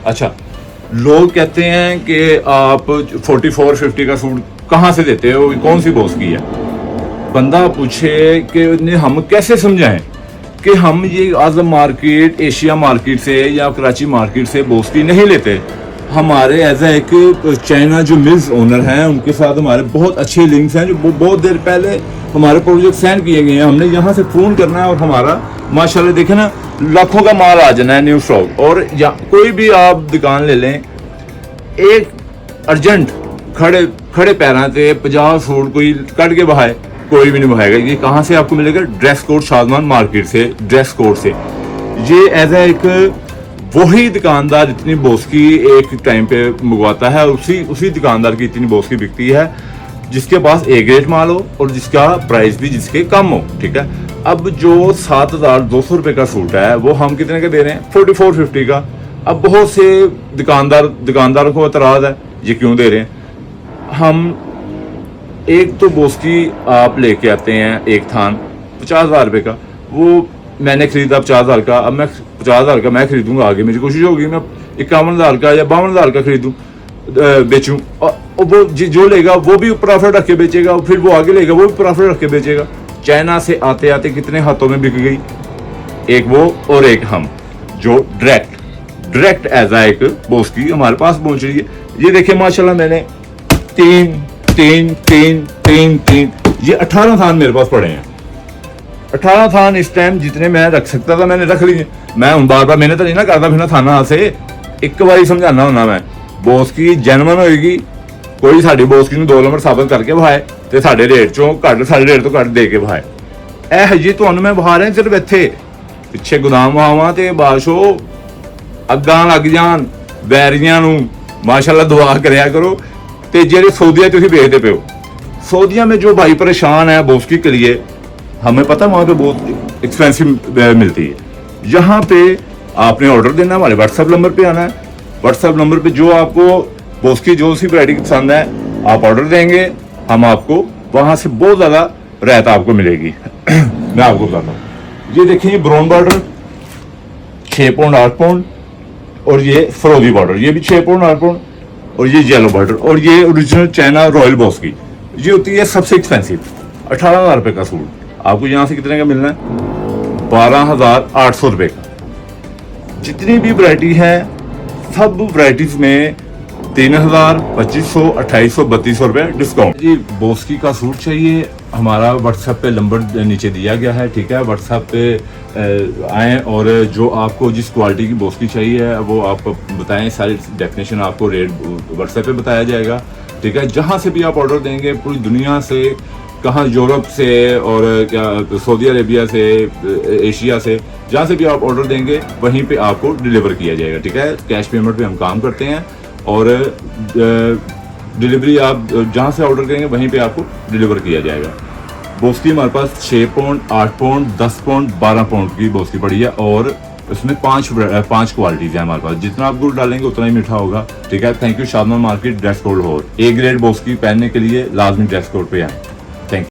अच्छा, लोग कहते हैं कि आप 44-50 का सूट कहाँ से देते हो, कौन सी बॉस की है। बंदा पूछे कि हम कैसे समझाएं कि हम ये आजम मार्केट, एशिया मार्केट से या कराची मार्केट से बॉस की नहीं लेते। हमारे एज एक चाइना जो मिल्स ओनर हैं उनके साथ हमारे बहुत अच्छे लिंक्स हैं, जो बहुत देर पहले हमारे प्रोजेक्ट साइन किए गए हैं। हमने यहाँ से फ़ोन करना है और हमारा माशाल्लाह देखें ना, लाखों का माल आ जाना है न्यू स्टॉक। और या कोई भी आप दुकान ले लें, एक अर्जेंट खड़े पैरों से 50 सूट कोई कट के बहाए, कोई भी नहीं बहाएगा। ये कहाँ से आपको मिलेगा? ड्रेस कोड शादमान मार्केट से, ड्रेस कोड से। ये एज एक वही दुकानदार इतनी बॉस की एक टाइम पे मंगवाता है, उसी दुकानदार की इतनी बॉस की बिकती है जिसके पास ए ग्रेड माल हो और जिसका प्राइस भी जिसके कम हो। ठीक है, अब जो 7,200 रुपये का सूट है वो हम कितने का दे रहे हैं? 44-50 का। अब बहुत से दुकानदारों को एतराज़ है, ये क्यों दे रहे हैं? हम एक तो बॉस की आप लेके आते हैं एक थान 50,000 रुपये का, वो मैंने खरीदा 50,000 का, अब मैं 50,000 का मैं खरीदूंगा, आगे मेरी कोशिश होगी मैं 51,000 का या 52,000 का खरीदूं, बेचूं। और वो जो लेगा वो भी प्रॉफिट रख के बेचेगा, फिर वो आगे लेगा वो भी प्रॉफिट रख के बेचेगा। चाइना से आते आते कितने हाथों में बिक गई, एक वो और एक हम, जो डायरेक्ट एज एक बॉस की हमारे पास पहुंच रही है। ये देखिए माशाल्लाह, मैंने तीन, ये 18 थान मेरे पास पड़े हैं। 18 थान इस टाइम जितने मैं रख सकता था मैंने रख लिए। मैं हूं बार मेहनत नहीं ना करता फिर थाना से, एक बार समझाना होना मैं, बॉस की जेनवन होएगी, कोई साड़ी बॉस की 2 नंबर साबित करके बहाए ते साढ़े रेट चों घट, साढ़े रेट तो घट दे के बहाए। ए जी तुहानू मैं बहा रहा सिर्फ इत्थे, पिछे गोदाम आवां ते बाशो अग्गां लग जान बैरियां नू। माशाल्लाह दुआ करया करो। ते जेह्ड़े सऊदिया तुसीं बेचदे पे हो, सऊदिया में जो भाई परेशान है बॉस्की के लिए, हमें पता वहाँ पे बहुत एक्सपेंसिव मिलती है। यहाँ पे आपने ऑर्डर देना, हमारे व्हाट्सएप नंबर पे आना है। व्हाट्सएप नंबर पे जो आपको बॉस्की जो सी वैरायटी पसंद है आप ऑर्डर देंगे, हम आपको वहाँ से बहुत ज़्यादा राहत आपको मिलेगी। मैं आपको बताता हूँ, ये देखिए ब्राउन बॉर्डर 6 पाउंड 8 पाउंड, और ये फरोजी बॉर्डर ये भी 6 पाउंड 8 पाउंड, और ये येलो बॉर्डर, और ये ओरिजिनल चाइना रॉयल बॉस की, ये होती है सबसे एक्सपेंसिव 18,000 रुपये का सूट। आपको यहाँ से कितने का मिलना है? 12,800 रुपये का। जितनी भी वैरायटी है सब वैरायटीज में 3,000, 2,500, 2,800, 3,200 रुपये डिस्काउंट। जी बॉस्की का सूट चाहिए, हमारा व्हाट्सएप पे नंबर नीचे दिया गया है। ठीक है, व्हाट्सएप पे आएँ और जो आपको जिस क्वालिटी की बॉस्की चाहिए वो आप बताएं, सारी डेफिनेशन आपको रेट व्हाट्सएप पे बताया जाएगा। ठीक है, जहाँ से भी आप ऑर्डर देंगे पूरी दुनिया से, कहाँ यूरोप से और क्या सऊदी अरेबिया से, एशिया से, जहाँ से भी आप ऑर्डर देंगे वहीं पे आपको डिलीवर किया जाएगा। ठीक है, कैश पेमेंट पे हम काम करते हैं और डिलीवरी आप जहाँ से ऑर्डर करेंगे वहीं पे आपको डिलीवर किया जाएगा। बॉस्की हमारे पास 6 पाउंड 8 पाउंड 10 पाउंड 12 पाउंड की बॉस्की पड़ी है, और उसमें 5 क्वालिटीज़ हैं हमारे पास। जितना आप गुड़ डालेंगे उतना ही मीठा होगा। ठीक है, thank you. Shadman market dress code हो, ए ग्रेड बॉस्की पहनने के लिए लाजमी ड्रेस कोड पे आए।